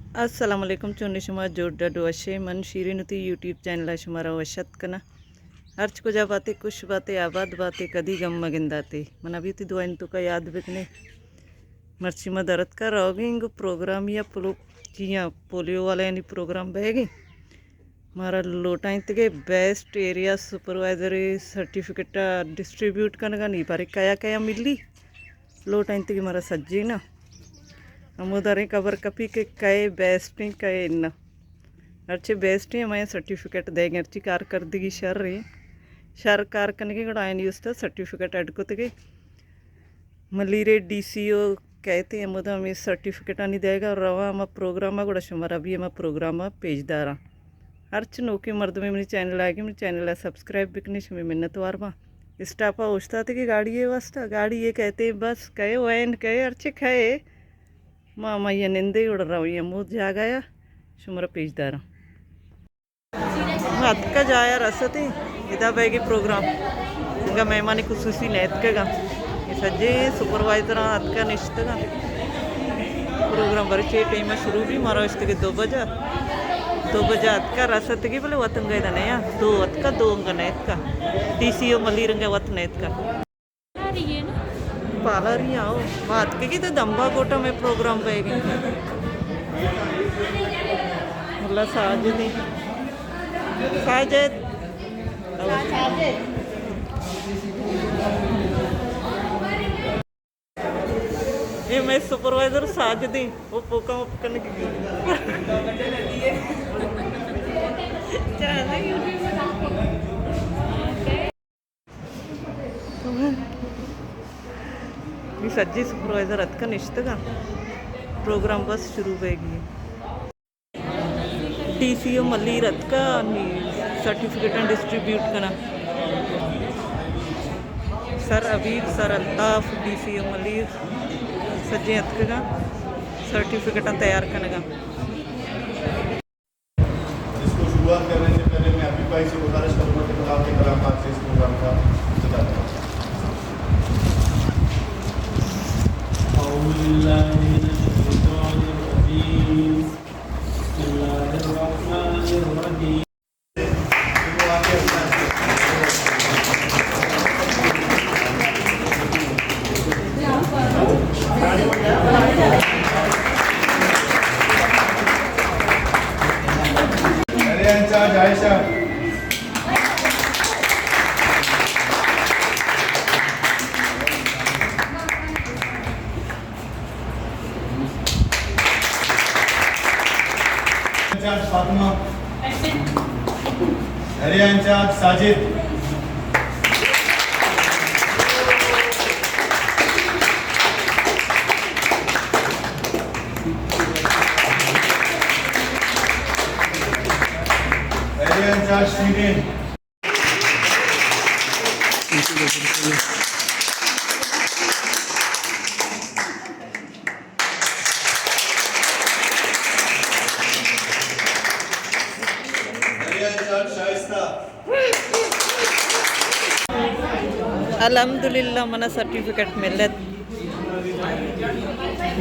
अस्सलाम वालेकुम चुन्नी शुमा जोड़ा डोशे मन शीरीनुती यूट्यूब चैनल शुमारा वशत कना अर्च को जा बातें कुछ बातें आबाद बातें कदी गम मगिंदाते मन अभी तो दुआ तो का याद बिकने मर्ची में दर्द का रहोगे इंगो प्रोग्राम या पोलियो वाले यानी प्रोग्राम बहेगी मारा लोटा के best area supervisor certificate distribute करने का नहीं पारे कया कया मिली लोटा के मारा सज्जी ना अमुदारे कबर कपी के कए बेस्ट कए इन्ना अर्चे बेस्ट हमें सर्टिफिकेट देंगे अर्ची कार कर देगी शर कार करने के गड़ा आयन यूज सर्टिफिकेट अडकोते मलीरे DCO कहते हैं मुदा हमें सर्टिफिकेट नहीं देगा और रवा हम प्रोग्राम गुड़ा शुमारा भी हम प्रोग्राम पेजदारा अर्च नोकी मर्द में मेरी चैनल आएगी मेरी चैनल सब्सक्राइब बिकने में मिन्नत वारवा स्टापा उछता थे कि गाड़ी ये वास्ता गाड़ी ये कहते हैं बस कहे वैन कहे अर्चे कहे मामा ये निंदे उड़ रहा हूँ ये मुँह जा गया शुमरा पेजदारा हथ का जाया रसते इदा बैगी प्रोग्राम इंगा मेहमानी खुसूसी नेतकगा ये सज्जे सुपरवाइजर हथ का निश्तगा प्रोग्राम बरचे टाइम शुरू भी मारो इस के 2 बजे हथ का रसते की बोले वतंगा इदा नया 2 हथ का 2 अंगा नेत का DCO मलीरंगा वत नेत का पाला रही आओ बात के तो दम्बा कोटा में प्रोग्राम पेगी मतलब साजिद ये मैं सुपरवाइजर साजिदी वो पोका उपकन की सज्जी सुपरवाइजर अत का निश्तगा प्रोग्राम बस शुरू होगी DCO मल्ली रत का सर्टिफिकेट डिस्ट्रीब्यूट करा सर अबीर सर अल्ताफ DCO मल्ली सज्जे अत का सर्टिफिकेट तैयार करने इसको शुरुआत करने से पहले मैं अभी भाई से गुजारिश करूँगा कि खुदा के कलाम से इस प्रोग्राम का इब्तिदा करें। Fatima area in charge Sajid area in charge Shirin अल्हम्दुलिल्लाह मना सर्टिफिकेट मिलत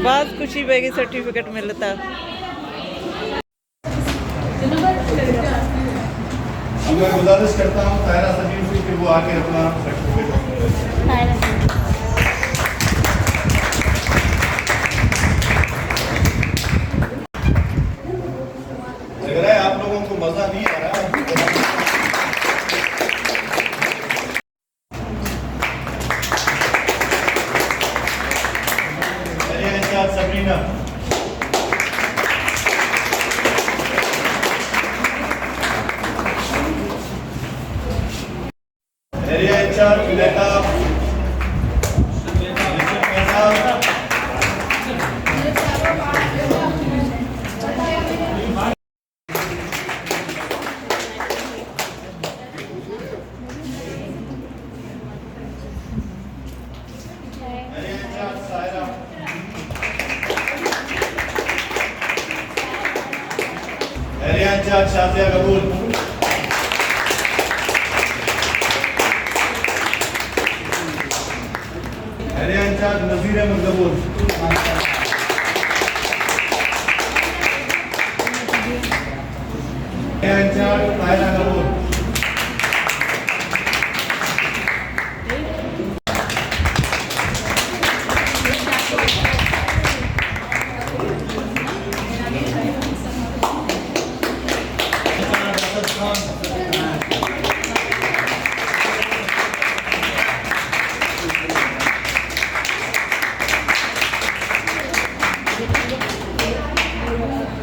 बहुत खुशी बेगी सर्टिफिकेट मिलता मैं गुजारिश करता हूँ तायरा सजीव से कि वो आके अपना सर्टिफिकेट लग रहा है आप लोगों को मजा नहीं आ रहा है। Sabrina area in charge Mehtab area in charge Shazia कबूल एरिया इंचार्ज नजीर अहमद कबूल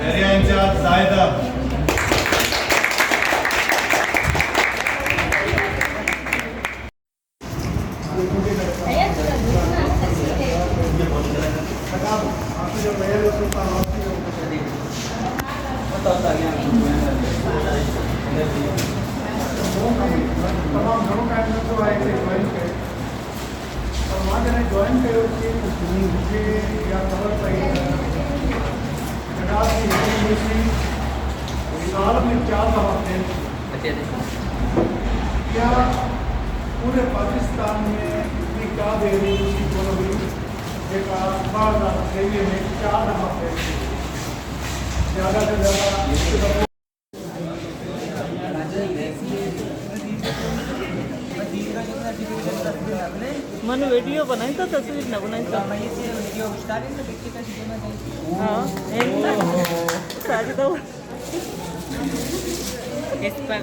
एरिया इंचार्ज जायदा। साल में 4 हफ्ते क्या पूरे पाकिस्तान में इतनी क्या दे रही उसकी दोनों भी एक बार देवी में 4 हफ्ते ज़्यादा से ज़्यादा मन वीडियो बनाई तो तस्वीर न बनाई तो हाँ साजिद इस पर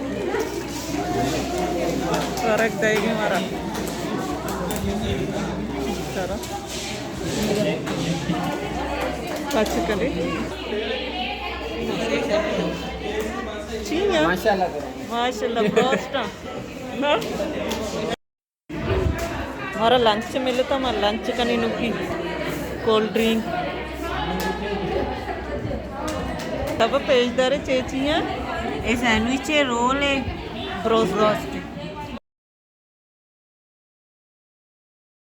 फर्क देगी हमारा चलो अच्छा करे माशाल्लाह ब्रोस्ट हमारा लंच मिले तो हमारा लंच कनी नुकी कोल्ड ड्रिंक तब पेजदारे चेचियाँ ये सैंडविच है रोल है ब्रोस्ट